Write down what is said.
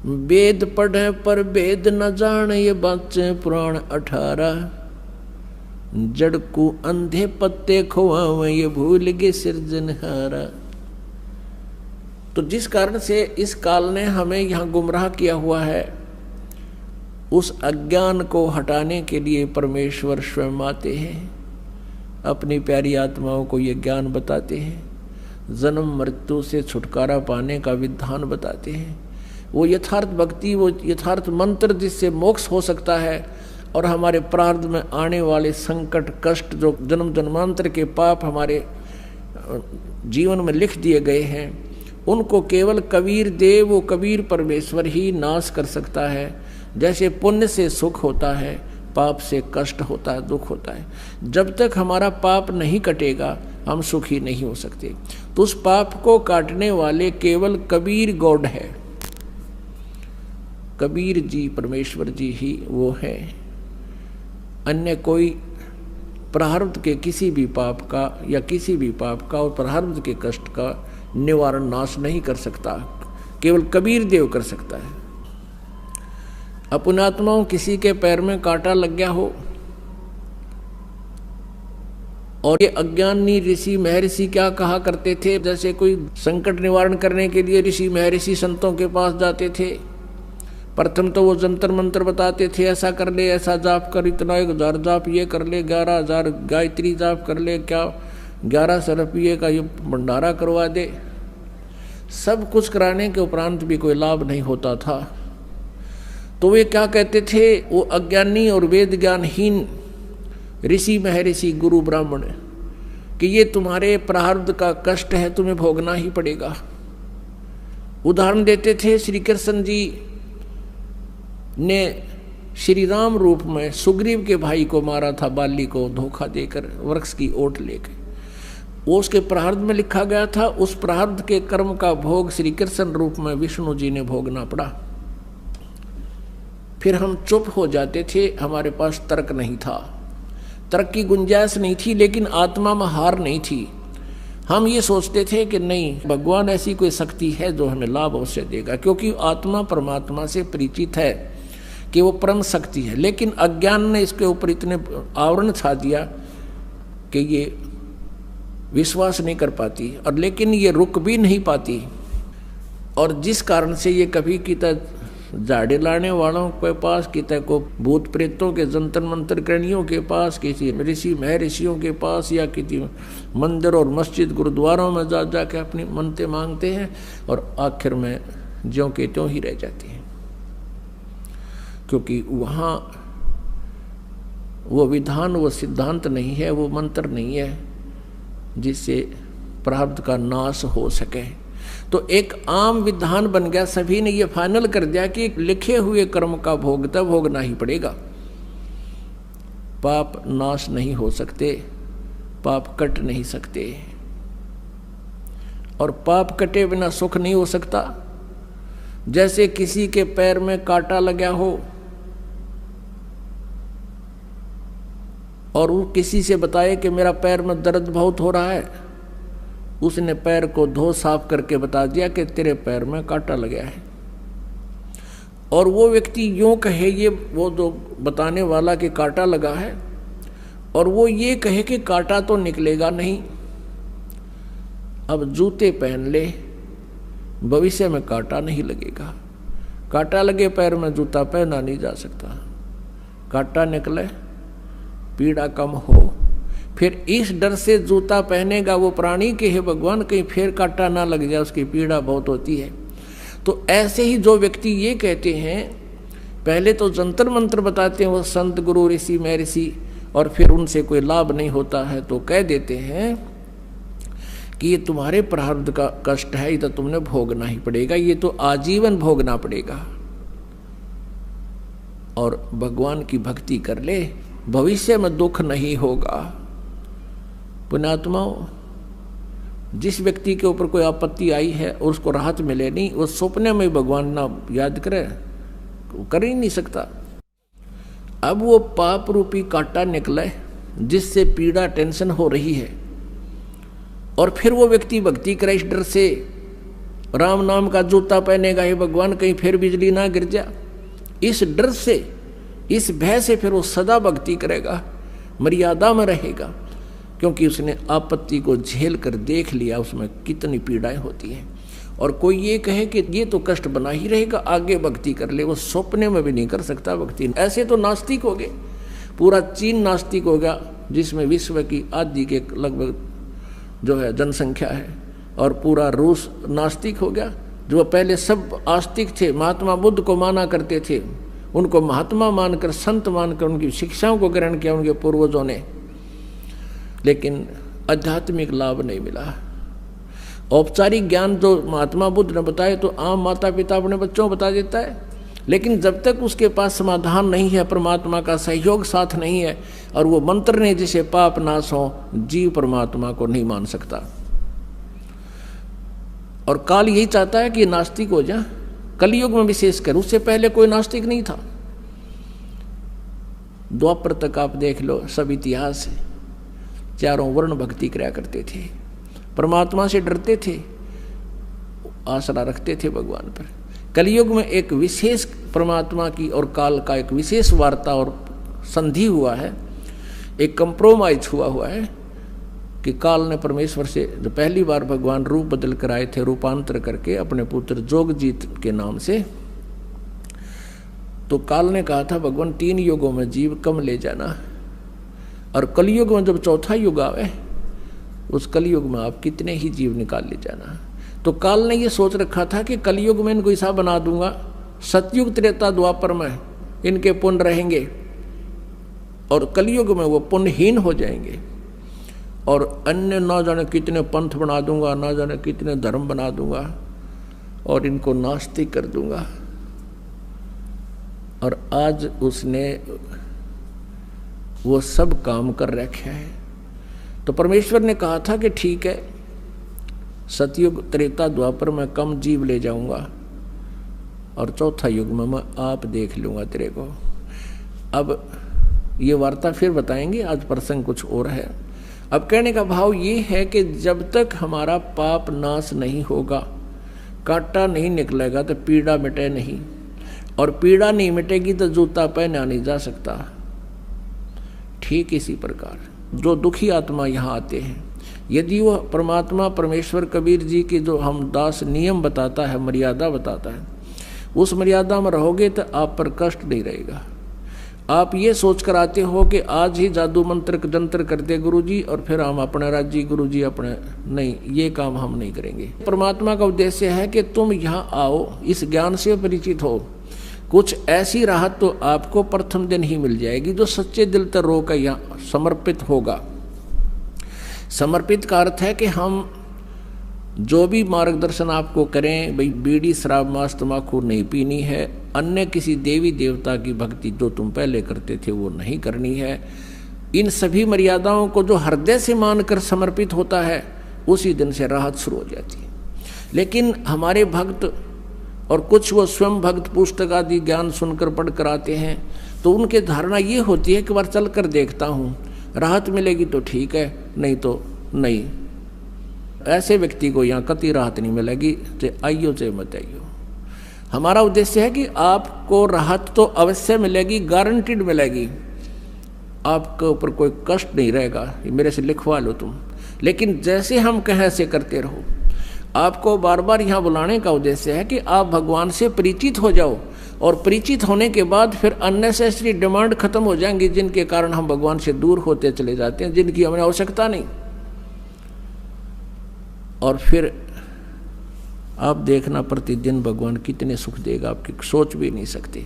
वेद पढ़े पर वेद न जाने, ये बाचे पुराण 18। जड़ को अंधे पत्ते खुआवे, ये भूल गए सिरजनहारा। तो जिस कारण से इस काल ने हमें यहाँ गुमराह किया हुआ है, उस अज्ञान को हटाने के लिए परमेश्वर स्वयं आते हैं, अपनी प्यारी आत्माओं को ये ज्ञान बताते हैं, जन्म मृत्यु से छुटकारा पाने का विधान बताते हैं। वो यथार्थ भक्ति, वो यथार्थ मंत्र जिससे मोक्ष हो सकता है और हमारे प्रारब्ध में आने वाले संकट कष्ट, जो जन्म जन्मांतर के पाप हमारे जीवन में लिख दिए गए हैं, उनको केवल कबीर देव, वो कबीर परमेश्वर ही नाश कर सकता है। जैसे पुण्य से सुख होता है, पाप से कष्ट होता है, दुख होता है। जब तक हमारा पाप नहीं कटेगा हम सुखी नहीं हो सकते। तो उस पाप को काटने वाले केवल कबीर गॉड है, कबीर जी परमेश्वर जी ही वो है। अन्य कोई प्रारब्ध के किसी भी पाप का या किसी भी पाप का और प्रारब्ध के कष्ट का निवारण नाश नहीं कर सकता, केवल कबीर देव कर सकता है। अपुणात्माओं, किसी के पैर में कांटा लग गया हो और ये अज्ञानी ऋषि महर्षि क्या कहा करते थे, जैसे कोई संकट निवारण करने के लिए ऋषि महर्षि संतों के पास जाते थे। प्रथम तो वो जंतर मंत्र बताते थे, ऐसा कर ले, ऐसा जाप कर, इतना 1000 जाप ये कर ले, 11,000 गायत्री जाप कर ले, क्या 1100 रुपये का ये भंडारा करवा दे। सब कुछ कराने के उपरांत भी कोई लाभ नहीं होता था। तो वे क्या कहते थे, वो अज्ञानी और वेद ज्ञानहीन ऋषि महर्षि गुरु ब्राह्मण, कि ये तुम्हारे प्रारब्ध का कष्ट है, तुम्हें भोगना ही पड़ेगा। उदाहरण देते थे, श्री कृष्ण जी ने श्री राम रूप में सुग्रीव के भाई को मारा था, बाली को धोखा देकर वृक्ष की ओट लेकर। वो उसके प्रारब्ध में लिखा गया था। उस प्रारब्ध के कर्म का भोग श्री कृष्ण रूप में विष्णु जी ने भोगना पड़ा। फिर हम चुप हो जाते थे, हमारे पास तर्क नहीं था, तर्क की गुंजाइश नहीं थी, लेकिन आत्मा में हार नहीं थी। हम ये सोचते थे कि नहीं, भगवान ऐसी कोई शक्ति है जो हमें लाभ अवश्य देगा, क्योंकि आत्मा परमात्मा से परिचित है कि वो परम शक्ति है। लेकिन अज्ञान ने इसके ऊपर इतने आवरण छा दिया कि ये विश्वास नहीं कर पाती, और लेकिन ये रुक भी नहीं पाती। और जिस कारण से ये कभी किता झाड़े लाने वालों के पास, किता को भूत प्रेतों के जंतर मंत्र करणियों के पास, किसी ऋषि महर्षियों के पास, या किसी मंदिर और मस्जिद गुरुद्वारों में जा जाके अपनी मन्नतें मांगते हैं, और आखिर में ज्यों के त्यों ही रह जाती हैं। क्योंकि वहाँ वो विधान, वो सिद्धांत नहीं है, वो मंत्र नहीं है जिससे प्रारब्ध का नाश हो सके। तो एक आम विधान बन गया, सभी ने ये फाइनल कर दिया कि लिखे हुए कर्म का भोग तब भोगना ही पड़ेगा। पाप नाश नहीं हो सकते, पाप कट नहीं सकते, और पाप कटे बिना सुख नहीं हो सकता। जैसे किसी के पैर में कांटा लगा हो और वो किसी से बताए कि मेरा पैर में दर्द बहुत हो रहा है, उसने पैर को धो साफ करके बता दिया कि तेरे पैर में कांटा लगा है, और वो व्यक्ति यूं कहे, ये वो जो बताने वाला कि कांटा लगा है, और वो ये कहे कि कांटा तो निकलेगा नहीं। अब जूते पहन ले, भविष्य में कांटा नहीं लगेगा। कांटा लगे पैर में जूता पहना नहीं जा सकता, कांटा निकले पीड़ा कम हो। फिर इस डर से जूता पहनेगा वो प्राणी के हे भगवान कहीं फिर कांटा ना लग जाए, उसकी पीड़ा बहुत होती है। तो ऐसे ही जो व्यक्ति ये कहते हैं, पहले तो जंतर मंत्र बताते हैं वो संत गुरु ऋषि महर्षि, और फिर उनसे कोई लाभ नहीं होता है तो कह देते हैं कि ये तुम्हारे प्रारब्ध का कष्ट है, ये तो तुमने भोगना ही पड़ेगा, ये तो आजीवन भोगना पड़ेगा। और भगवान की भक्ति कर ले, भविष्य में दुख नहीं होगा। पुण्यात्माओं, जिस व्यक्ति के ऊपर कोई आपत्ति आई है और उसको राहत मिले नहीं, वो सपने में भगवान ना याद करे, कर ही नहीं सकता। अब वो पाप रूपी कांटा निकले जिससे पीड़ा टेंशन हो रही है, और फिर वो व्यक्ति भक्ति करे इस डर से राम नाम का जूता पहनेगा, हे भगवान कहीं फिर बिजली ना गिर जा। इस डर से, इस भय से फिर वो सदा भक्ति करेगा, मर्यादा में रहेगा, क्योंकि उसने आपत्ति को झेल कर देख लिया उसमें कितनी पीड़ाएं होती हैं। और कोई ये कहे कि ये तो कष्ट बना ही रहेगा, आगे भक्ति कर ले, वो सपने में भी नहीं कर सकता भक्ति। ऐसे तो नास्तिक हो गए, पूरा चीन नास्तिक हो गया, जिसमें विश्व की आधी के लगभग जो है जनसंख्या है, और पूरा रूस नास्तिक हो गया। जो पहले सब आस्तिक थे, महात्मा बुद्ध को माना करते थे, उनको महात्मा मानकर, संत मानकर उनकी शिक्षाओं को ग्रहण किया उनके पूर्वजों ने, लेकिन आध्यात्मिक लाभ नहीं मिला। औपचारिक ज्ञान जो महात्मा बुद्ध ने बताए तो आम माता पिता अपने बच्चों को बता देता है, लेकिन जब तक उसके पास समाधान नहीं है, परमात्मा का सहयोग साथ नहीं है, और वो मंत्र ने जिसे पाप नाश हो, जीव परमात्मा को नहीं मान सकता। और काल यही चाहता है कि नास्तिक हो जा, कलयुग में विशेषकर, उससे पहले कोई नास्तिक नहीं था। द्वापर तक आप देख लो, सब इतिहास है, चारों वर्ण भक्ति किया करते थे, परमात्मा से डरते थे, आसरा रखते थे भगवान पर। कलयुग में एक विशेष परमात्मा की और काल का एक विशेष वार्ता और संधि हुआ है, एक कंप्रोमाइज हुआ है कि काल ने परमेश्वर से जो पहली बार भगवान रूप बदल कर आए थे, रूपांतर करके अपने पुत्र जोगजीत के नाम से, तो काल ने कहा था भगवान 3 युगों में जीव कम ले जाना, और कलयुग में जब चौथा युग आवे, उस कलयुग में आप कितने ही जीव निकाल ले जाना। तो काल ने ये सोच रखा था कि कलयुग में इनको ऐसा बना दूंगा, सतयुग त्रेता द्वापर में इनके पुण्य रहेंगे, और कलयुग में वो पुण्यहीन हो जाएंगे, और अन्य ना जाने कितने पंथ बना दूंगा, ना जाने कितने धर्म बना दूंगा, और इनको नास्तिक कर दूंगा। और आज उसने वो सब काम कर रखे हैं। तो परमेश्वर ने कहा था कि ठीक है, सतयुग त्रेता द्वापर में कम जीव ले जाऊंगा, और चौथा युग में मैं आप देख लूंगा तेरे को। अब ये वार्ता फिर बताएंगे, आज प्रसंग कुछ और है। अब कहने का भाव ये है कि जब तक हमारा पाप नाश नहीं होगा, कांटा नहीं निकलेगा, तो पीड़ा मिटे नहीं, और पीड़ा नहीं मिटेगी तो जूता पहना नहीं जा सकता। ठीक इसी प्रकार जो दुखी आत्मा यहाँ आते हैं, यदि वह परमात्मा परमेश्वर कबीर जी की जो हम दास नियम बताता है, मर्यादा बताता है, उस मर्यादा में रहोगे तो आप पर कष्ट नहीं रहेगा। आप ये सोच कर आते हो कि आज ही जादू मंत्र जंत्र कर दे गुरुजी और फिर हम अपने राज्य गुरुजी अपने, नहीं, ये काम हम नहीं करेंगे। परमात्मा का उद्देश्य है कि तुम यहाँ आओ, इस ज्ञान से परिचित हो, कुछ ऐसी राहत तो आपको प्रथम दिन ही मिल जाएगी जो सच्चे दिल तक रोकर यहाँ समर्पित होगा। समर्पित का अर्थ है कि हम जो भी मार्गदर्शन आपको करें, भाई बीड़ी शराब मांस तम्बाकू नहीं पीनी है, अन्य किसी देवी देवता की भक्ति जो तुम पहले करते थे वो नहीं करनी है, इन सभी मर्यादाओं को जो हृदय से मानकर समर्पित होता है, उसी दिन से राहत शुरू हो जाती है। लेकिन हमारे भक्त और कुछ वो स्वयं भक्त पुस्तक आदि ज्ञान सुनकर पढ़ कर आते हैं, तो उनके धारणा ये होती है कि बार चल कर देखता हूँ, राहत मिलेगी तो ठीक है, नहीं तो नहीं। ऐसे व्यक्ति को यहाँ कतई राहत नहीं मिलेगी, चाहे आइयो चाहे मत आइयो। हमारा उद्देश्य है कि आपको राहत तो अवश्य मिलेगी, गारंटीड मिलेगी, आपके ऊपर कोई कष्ट नहीं रहेगा, ये मेरे से लिखवा लो तुम। लेकिन जैसे हम कहें ऐसे करते रहो। आपको बार बार यहाँ बुलाने का उद्देश्य है कि आप भगवान से परिचित हो जाओ, और परिचित होने के बाद फिर अननेसेसरी डिमांड खत्म हो जाएंगी, जिनके कारण हम भगवान से दूर होते चले जाते हैं, जिनकी हमें आवश्यकता नहीं। और फिर आप देखना प्रतिदिन भगवान कितने सुख देगा, आपकी सोच भी नहीं सकते।